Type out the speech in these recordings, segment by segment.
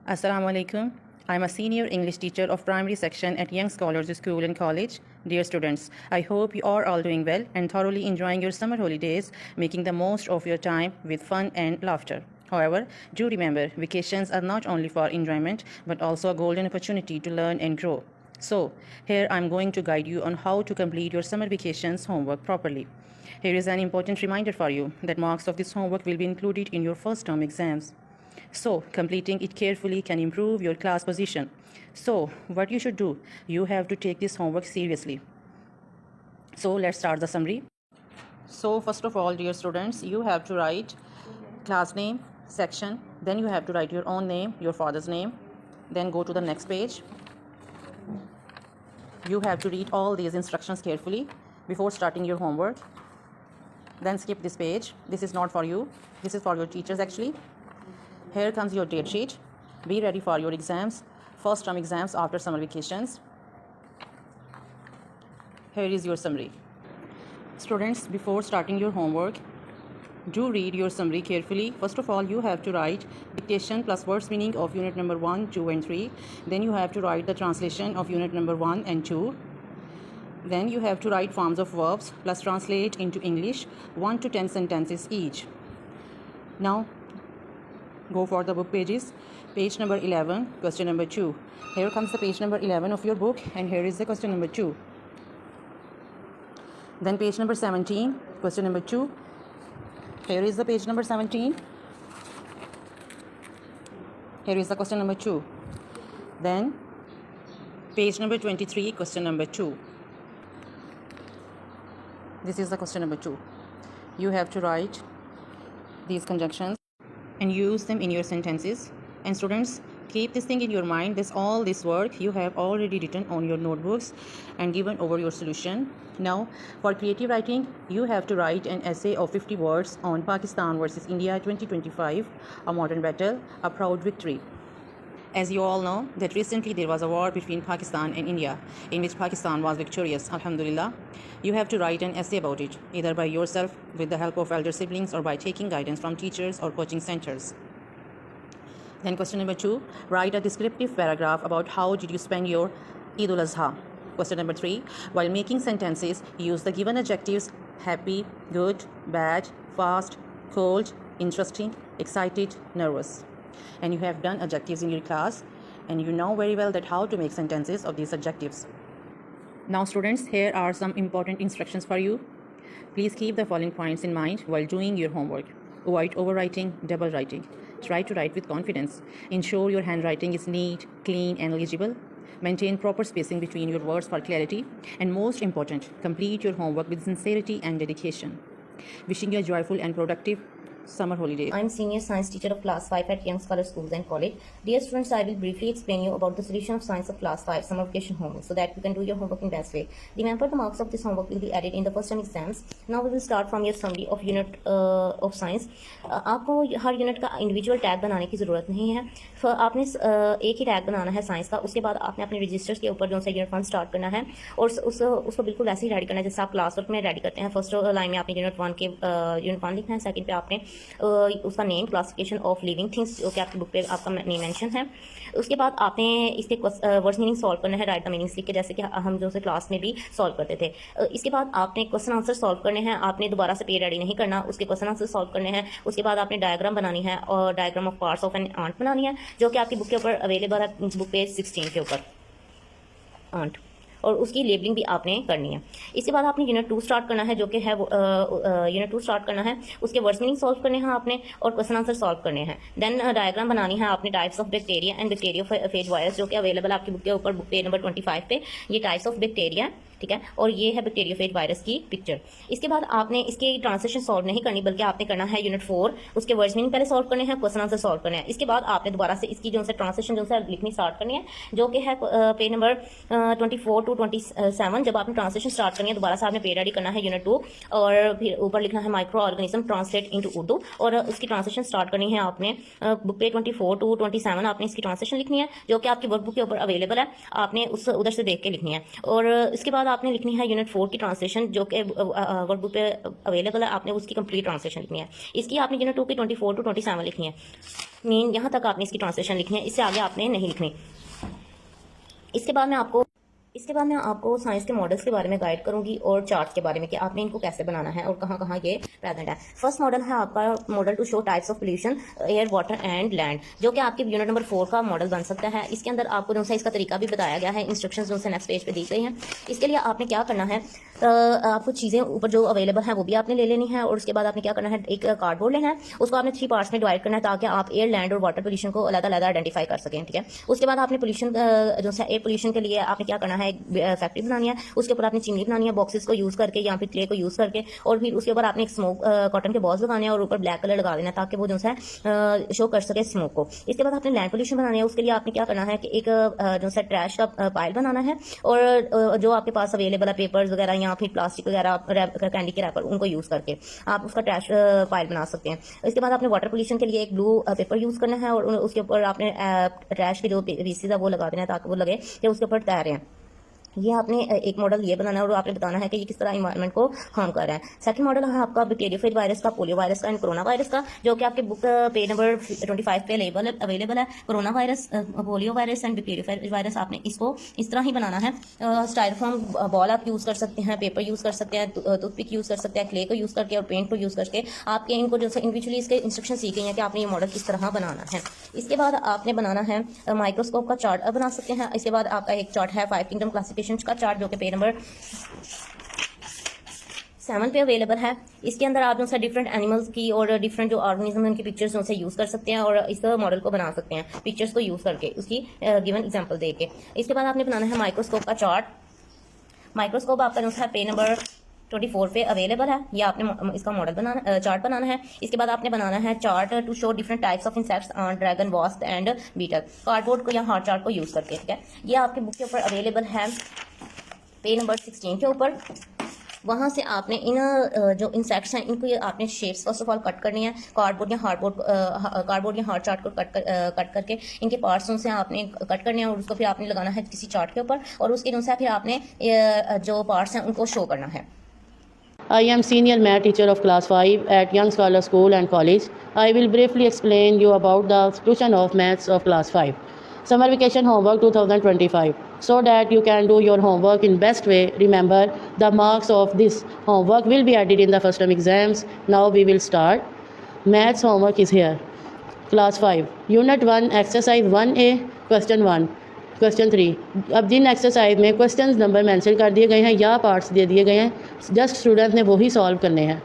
Assalamu alaikum. I'm a senior English teacher of primary section at Young Scholars School and College. Dear students, I hope you are all doing well and thoroughly enjoying your summer holidays, making the most of your time with fun and laughter. However, do remember, vacations are not only for enjoyment but also a golden opportunity to learn and grow. So, here I'm going to guide you on how to complete your summer vacations homework properly. Here is an important reminder for you that marks of this homework will be included in your first term exams. So, completing it carefully can improve your class position. So, what you should do? You have to take this homework seriously. So, let's start the summary. So, first of all, dear students, you have to write class name, section, then you have to write your own name, your father's name, then go to the next page. You have to read all these instructions carefully before starting your homework. Then skip this page. This is not for you. This is for your teachers actually. Here comes your date sheet. Be ready for your exams, first term exams after summer vacations. Here is your summary. Students, before starting your homework, do read your summary carefully. First of all, you have to write dictation plus words meaning of unit number 1, 2 and 3. Then you have to write the translation of unit number 1 and 2. Then you have to write forms of verbs plus translate into English 1 to 10 sentences each. Now, go for the book pages. Page number 11, question number 2. Here comes the page number 11 of your book and here is the question number 2. Then page number 17, question number 2. Here is the page number 17. Here is the question number 2. Then page number 23, question number 2. This is the question number 2. You have to write these conjunctions and use them in your sentences. And students, keep this thing in your mind. All this work you have already written on your notebooks and given over your solution. Now, for creative writing, you have to write an essay of 50 words on Pakistan versus India 2025, a modern battle, a proud victory. As you all know, that recently there was a war between Pakistan and India, in which Pakistan was victorious, alhamdulillah. You have to write an essay about it, either by yourself, with the help of elder siblings, or by taking guidance from teachers or coaching centers. Then question number 2, write a descriptive paragraph about how did you spend your Eid al-Azha. Question number 3, while making sentences, use the given adjectives happy, good, bad, fast, cold, interesting, excited, nervous. And you have done adjectives in your class and you know very well that how to make sentences of these adjectives. Now students, here are some important instructions for you. Please keep the following points in mind while doing your homework. Avoid overwriting, double writing. Try to write with confidence. Ensure your handwriting is neat, clean and legible. Maintain proper spacing between your words for clarity. And most important, complete your homework with sincerity and dedication. Wishing you a joyful and productive summer holidays. I'm senior science teacher of class 5 at Young Scholars Schools and College. Dear students, I will briefly explain you about the solution of science of class 5 summer vacation homework so that you can do your homework in best way. Remember, the marks of this homework will be added in the first term exams. Now we will start from your summary of unit of science. आपको हर unit का individual tag बनाने की ज़रूरत नहीं है. आपने एक ही tag बनाना है साइंस का. उसके बाद आपने अपने रजिस्टर्स के ऊपर जो सा यूनिट 1 स्टार्ट करना है और उसको बिल्कुल ऐसे ही रेडी करना है जैसे आप क्लास वर्क में रेडी करते हैं. फर्स्ट लाइन में आपने यूनिट 1 लिखना है. सेकंड पे आपने उसका name, classification of living things जो कि आपकी बुक पे आपका नेम मेंशन है. उसके बाद आपने इसके वर्ड्स मीनिंग सॉल्व करना है, राइट द मीनिंग्स लिख के, जैसे कि हम जो से क्लास में भी सॉल्व करते थे. इसके बाद आपने क्वेश्चन आंसर सॉल्व करने हैं. आपने दोबारा से पेज रेडी नहीं करना, उसके क्वेश्चन आंसर सॉल्व करने हैं. उसके बाद आपने डायग्राम बनानी है और diagram of parts of an ant बनानी है जो कि आपकी बुक के ऊपर अवेलेबल है, बुक पेज 16 के ऊपर आंट, और उसकी लेबलिंग भी आपने करनी है. इसके बाद आपने यूनिट 2 स्टार्ट करना है जो कि है यूनिट 2 स्टार्ट करना है. उसके वर्ड्स मीनिंग सॉल्व करने हैं आपने और क्वेश्चन आंसर सॉल्व करने हैं. देन डायग्राम बनानी है आपने types of bacteria and bacteriophage virus जो कि अवेलेबल आपकी बुक के ऊपर बुक पेज नंबर 25 पे. ये टाइप्स ऑफ बैक्टीरिया, ठीक है, और ये है बैक्टीरियोफेज वायरस की पिक्चर. इसके बाद आपने इसके ट्रांसलेशन सॉल्व नहीं करनी बल्कि आपने करना है यूनिट 4, उसके वर्ड्स मीनिंग पहले सॉल्व करने हैं, क्वेश्चन आंसर सॉल्व करने हैं. इसके बाद आपने दोबारा से इसकी जो है ट्रांसलेशन जो है लिखनी स्टार्ट करनी है जो कि है पेज नंबर 24 टू 27. जब आपने ट्रांसलेशन स्टार्ट करनी है दोबारा से आपने पेज रेडी करना है यूनिट 2 और फिर ऊपर लिखना है micro organism translate into Urdu और उसकी ट्रांसलेशन स्टार्ट करनी है आपने बुक पेज 24 टू 27. आपने इसकी ट्रांसलेशन लिखनी है जो कि आपकी वर्कबुक के ऊपर अवेलेबल है. आपने उस उधर से देख के लिखनी है. और इसके बाद आपने लिखनी है यूनिट 4 की ट्रांसलेशन जो कि वर्कबुक पे अवेलेबल है. आपने उसकी कंप्लीट ट्रांसलेशन लिखनी है. इसकी आपने यूनिट 2 की 24 टू 27 लिखनी है. मीन यहाँ तक आपने इसकी ट्रांसलेशन लिखनी है, इससे आगे आपने नहीं लिखनी। इसके बाद मैं आपको साइंस के मॉडल्स के बारे में गाइड करूंगी और चार्ट्स के बारे में कि आपने इनको कैसे बनाना है और कहाँ कहाँ ये प्रेजेंट है। फर्स्ट मॉडल है आपका model to show types of pollution air, water and land, जो कि आपके यूनिट नंबर 4 का मॉडल बन सकता है। इसके अंदर आपको जो सा इसका तरीका भी बताया गया है, इंस्ट्रक्शंस जो से नेक्स्ट पेज पे दी गई हैं। इसके लिए आपने क्या करना है, आपको चीज़ें ऊपर जो अवेलेबल है वो भी आपने ले लेनी है और उसके बाद आपने क्या करना है, एक कार्डबोर्ड लेना है, उसको आपने 3 पार्ट्स में डिवाइड करना है ताकि आप एयर, लैंड और वाटर पोल्यूशन को अलग-अलग आइडेंटिफाई कर सकें। ठीक है, उसके बाद आपने पोल्यूशन जो है एयर पोल्यूशन के लिए आपने क्या करना है, एक फैक्ट्री बनानी है, उसके ऊपर आपने चिमनी बनानी है बॉक्सेस को यूज करके या फिर क्ले को यूज करके, और फिर उसके ऊपर आपने एक स्मोक कॉटन के बॉल्स लगाने हैं और ऊपर ब्लैक कलर लगा देना है ताकि वो जो है शो कर सके स्मोक को। इसके बाद आपने लैंड पोल्यूशन बनाना है, उसके लिए आपने क्या करना है कि एक जो है ट्रैश का पाइल बनाना है और जो आपके पास अवेलेबल है पेपर्स वगैरह या फिर प्लास्टिक वगैरह कैंडी के रैपर, उनको यूज करके आप उसका ट्रैश पाइल बना सकते हैं। इसके बाद आपने वाटर पोल्यूशन के लिए एक ब्लू पेपर यूज करना है और उसके ऊपर आपने ट्रैश के जो पीसेस है वो लगा देना है ताकि वो लगे कि उसके ऊपर तैर रहे हैं। ये आपने एक मॉडल ये बनाना है और आपने बताना है कि ये किस तरह इन्वायरमेंट को हार्म कर रहा है। सेकंड मॉडल है आपका बैक्टीरियोफेज वायरस का, पोलियो वायरस का एंड कोरोना वायरस का, जो कि आपके बुक पेज नंबर 25 पे अवेलेबल है। Corona virus, polio virus and bacteriophage virus आपने इसको इस तरह ही बनाना है। स्टाइरोफोम बॉल आप यूज कर सकते हैं, पेपर यूज कर सकते हैं, टूथपिक यूज कर सकते हैं, क्ले को यूज करके और पेंट को यूज करके आपके इनको जो इंडिविजुअली इसके इंस्ट्रक्शन सीखे हैं कि आपने ये मॉडल किस तरह बनाना है। इसके बाद आपने बनाना है माइक्रोस्कोप का चार्ट बना सकते हैं। इसके बाद आपका एक चार्ट है 5 किंगडम क्लासिफिकेशन का चार्ट, जो कि पेज नंबर 7 पे अवेलेबल है। इसके अंदर आप जो है डिफरेंट एनिमल्स की और डिफरेंट जो ऑर्गेनिज्म उनकी पिक्चर्स जो से यूज कर सकते हैं और इस मॉडल को बना सकते हैं पिक्चर्स को यूज करके, उसकी गिवन एग्जांपल देके। इसके बाद आपने बनाना है माइक्रोस्कोप का चार्ट। माइक्रोस्कोप आपका जो है पेज नंबर 24 पे अवेलेबल है, या आपने इसका मॉडल बनाना चार्ट बनाना है। इसके बाद आपने बनाना है chart to show different types of insects, dragon, wasp and beetle, cardboard को या हार्ट चार्ट को यूज करके। ठीक है, ये आपके बुक के ऊपर अवेलेबल है पेज नंबर 16 के ऊपर। वहाँ से आपने इन जो इंसेक्ट्स हैं इनको आपने shapes first of all cut करनी है, कार्डबोर्ड या हार्ट चार्ट को कट करके इनके पार्ट्स से आपने कट करने हैं और उसको फिर आपने लगाना है किसी चार्ट के ऊपर और उसके अनुसार फिर आपने जो पार्ट्स हैं उनको शो करना है। I am senior math teacher of class 5 at Young Scholar School and College. I will briefly explain you about the solution of maths of class 5. Summer vacation homework 2025. So that you can do your homework in best way, remember the marks of this homework will be added in the first term exams. Now we will start. Maths homework is here. Class 5. Unit 1 exercise 1A question 1. Question 3। अब जिन exercise में question number mention कर दिए गए हैं या parts दे दिए गए हैं, जस्ट स्टूडेंट ने वही सॉल्व करने हैं।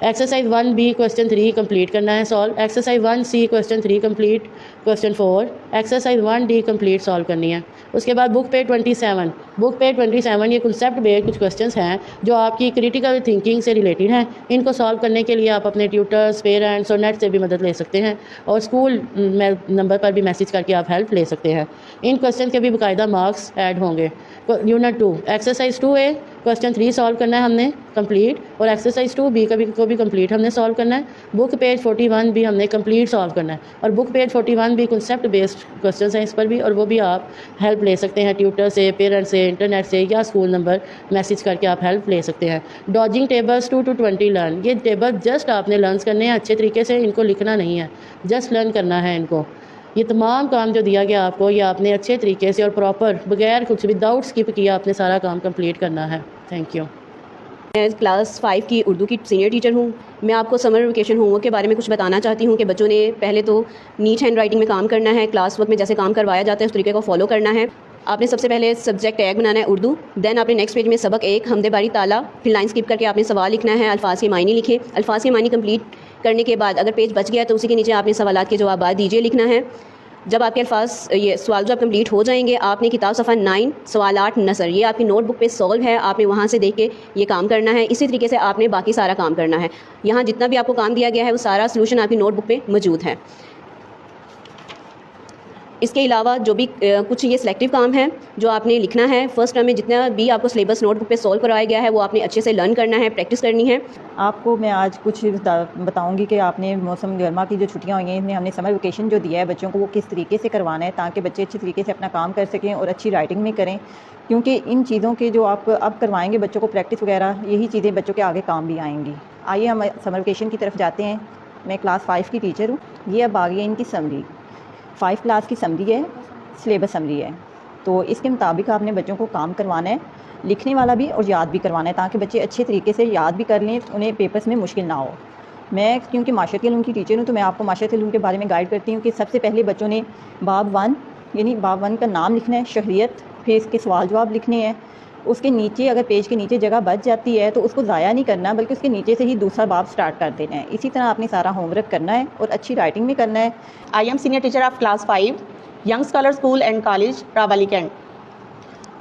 एक्सरसाइज 1B क्वेश्चन 3 कंप्लीट करना है solve. Exercise 1C question 3 complete, question 4। Exercise 1D complete solve करनी है। उसके बाद बुक पेज 27 ये कंसेप्ट बेस्ड कुछ क्वेश्चंस हैं जो आपकी क्रिटिकल थिंकिंग से रिलेटेड हैं। इनको सॉल्व करने के लिए आप अपने ट्यूटर्स, पेरेंट्स और नेट से भी मदद ले सकते हैं और स्कूल नंबर पर भी मैसेज करके आप हेल्प ले सकते हैं। इन क्वेश्चन के भी बाकायदा मार्क्स ऐड होंगे। Unit 2 exercise 2A question 3 solve करना है हमने कंप्लीट, और एक्सरसाइज 2B को भी कंप्लीट हमने सॉल्व करना है। बुक पेज 41 भी हमने कंप्लीट सॉल्व करना है, और बुक पेज 41 भी कंसेप्ट बेस्ड क्वेश्चन हैं इस पर भी, और वो भी आप हेल्प ले सकते हैं ट्यूटर से, पेरेंट्स से, इंटरनेट से या स्कूल नंबर मैसेज करके आप हेल्प ले सकते हैं। डॉजिंग टेबल्स 2 to 20 लर्न, ये टेबल जस्ट आपने लर्न करने हैं अच्छे तरीके से, इनको लिखना नहीं है, जस्ट लर्न करना है इनको। ये तमाम काम जो दिया गया आपको ये आपने अच्छे तरीके से और प्रॉपर बगैर कुछ विदाउट स्किप किया आपने सारा काम कंप्लीट करना है। Thank you. मैं क्लास 5 की उर्दू की सीनियर टीचर हूँ। मैं आपको समर वेकेशन होमवर्क के बारे में कुछ बताना चाहती हूँ कि बच्चों ने पहले तो नीट हैंड राइटिंग में काम करना है, क्लास वर्क में जैसे काम करवाया जाता है उस तरीके को फॉलो करना है। आपने सबसे पहले सब्जेक्ट टैग बनाना है उर्दू, देन आपने नेक्स्ट पेज में सबक 1 हमदे बारी ताला, फिर लाइन स्किप करके आपने सवाल लिखना है, अल्फाज के मायने लिखे। अल्फाज के मायने कंप्लीट करने के बाद अगर पेज बच गया तो उसी के नीचे आपने सवालात के जवाब दीजिए लिखना है। जब आपके अल्फाज ये सवाल जब कंप्लीट हो जाएंगे आपने किताब सफ़ा 9 सवाल 8 नसर ये आपकी नोटबुक पे सॉल्व है, आपने वहाँ से देख के ये काम करना है। इसी तरीके से आपने बाकी सारा काम करना है। यहाँ जितना भी आपको काम दिया गया है वो सारा सलूशन आपकी नोटबुक पे मौजूद है। इसके अलावा जो भी कुछ ये सिलेक्टिव काम है जो आपने लिखना है, फर्स्ट टर्म में जितना भी आपको सिलेबस नोटबुक पे सॉल्व करवाया गया है वो आपने अच्छे से लर्न करना है, प्रैक्टिस करनी है। आपको मैं आज कुछ बताऊंगी कि आपने मौसम गर्मा की जो छुट्टियां हुई हैं इसमें हमने समर वेकेशन जो दिया है बच्चों को वो किस तरीके से करवाना है ताकि बच्चे अच्छे तरीके से अपना काम कर सकें और अच्छी राइटिंग में करें, क्योंकि इन चीज़ों के जो आप अब करवाएंगे बच्चों को प्रैक्टिस वगैरह, यही चीज़ें बच्चों के आगे काम भी आएंगी। आइए हम समर वेकेशन की तरफ जाते हैं। मैं क्लास 5 की टीचर हूँ। ये अब आ गई है इनकी समरी, 5 क्लास की समरी है, सिलेबस समरी है। तो इसके मुताबिक आपने बच्चों को काम करवाना है, लिखने वाला भी और याद भी करवाना है, ताकि बच्चे अच्छे तरीके से याद भी कर लें, उन्हें पेपर्स में मुश्किल ना हो। मैं क्योंकि माशरती उलूम की टीचर हूँ, तो मैं आपको माशरती उलूम के बारे में गाइड करती हूँ कि सबसे पहले बच्चों ने बाब 1 यानी बाब 1 का नाम लिखना है, शहरियत, फिर इसके सवाल जवाब लिखने हैं। उसके नीचे अगर पेज के नीचे जगह बच जाती है तो उसको ज़ाया नहीं करना, बल्कि उसके नीचे से ही दूसरा बाब स्टार्ट कर देना है। इसी तरह आपने सारा होमवर्क करना है और अच्छी राइटिंग भी करना है। I am senior teacher of class 5, young scholar school and college, रावली कैंट।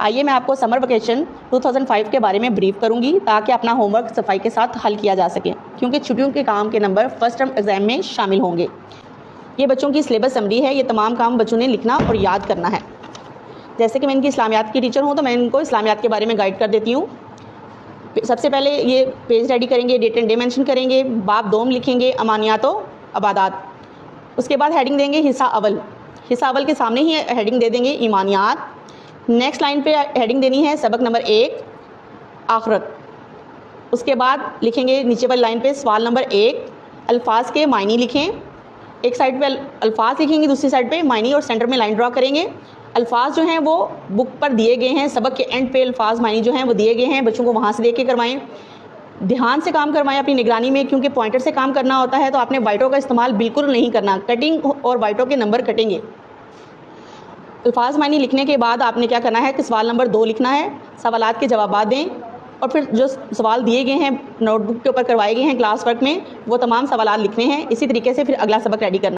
आइए मैं आपको समर वेकेशन 2005 के बारे में ब्रीफ करूंगी, ताकि अपना होमवर्क सफाई के साथ हल किया जा सके, क्योंकि छुट्टियों के काम के नंबर फर्स्ट टर्म एग्जाम में शामिल होंगे। ये बच्चों की सिलेबस समरी है। ये तमाम काम बच्चों ने लिखना और याद करना है। जैसे कि मैं इनकी इस्लामियात की टीचर हूँ, तो मैं इनको इस्लामियात के बारे में गाइड कर देती हूँ। सबसे पहले ये पेज रेडी करेंगे, डेट एंड डे मेंशन करेंगे, बाब 2 लिखेंगे, अमानियात व अबादात। उसके बाद हेडिंग देंगे हिस्सा अवल। हिस्सा अवल के सामने ही हेडिंग दे देंगे ईमानियात। नेक्स्ट लाइन पे हेडिंग देनी है सबक नंबर 1 आखरत। उसके बाद लिखेंगे नीचे वाली लाइन पे सवाल नंबर 1 अल्फाज के मायनी लिखें। एक साइड पे अल्फाज लिखेंगे, दूसरी साइड पे मायनी, और सेंटर में लाइन ड्रॉ करेंगे। अल्फाज जो हैं वो बुक पर दिए गए हैं, सबक के एंड पे अल्फाज मायनी जो हैं वो दिए गए हैं। बच्चों को वहाँ से देख के करवाएं, ध्यान से काम करवाएं अपनी निगरानी में, क्योंकि पॉइंटर से काम करना होता है। तो आपने वाइटों का इस्तेमाल बिल्कुल नहीं करना, कटिंग और वाइटों के नंबर कटेंगे। अल्फाज मायनी लिखने के बाद आपने क्या करना है कि सवाल नंबर 2 लिखना है, सवालात के जवाब दें, और फिर जो सवाल दिए गए हैं नोटबुक के ऊपर करवाए गए हैं क्लास वर्क में, वो तमाम सवालात लिखने हैं। इसी तरीके से फिर अगला सबक रेडी करना है।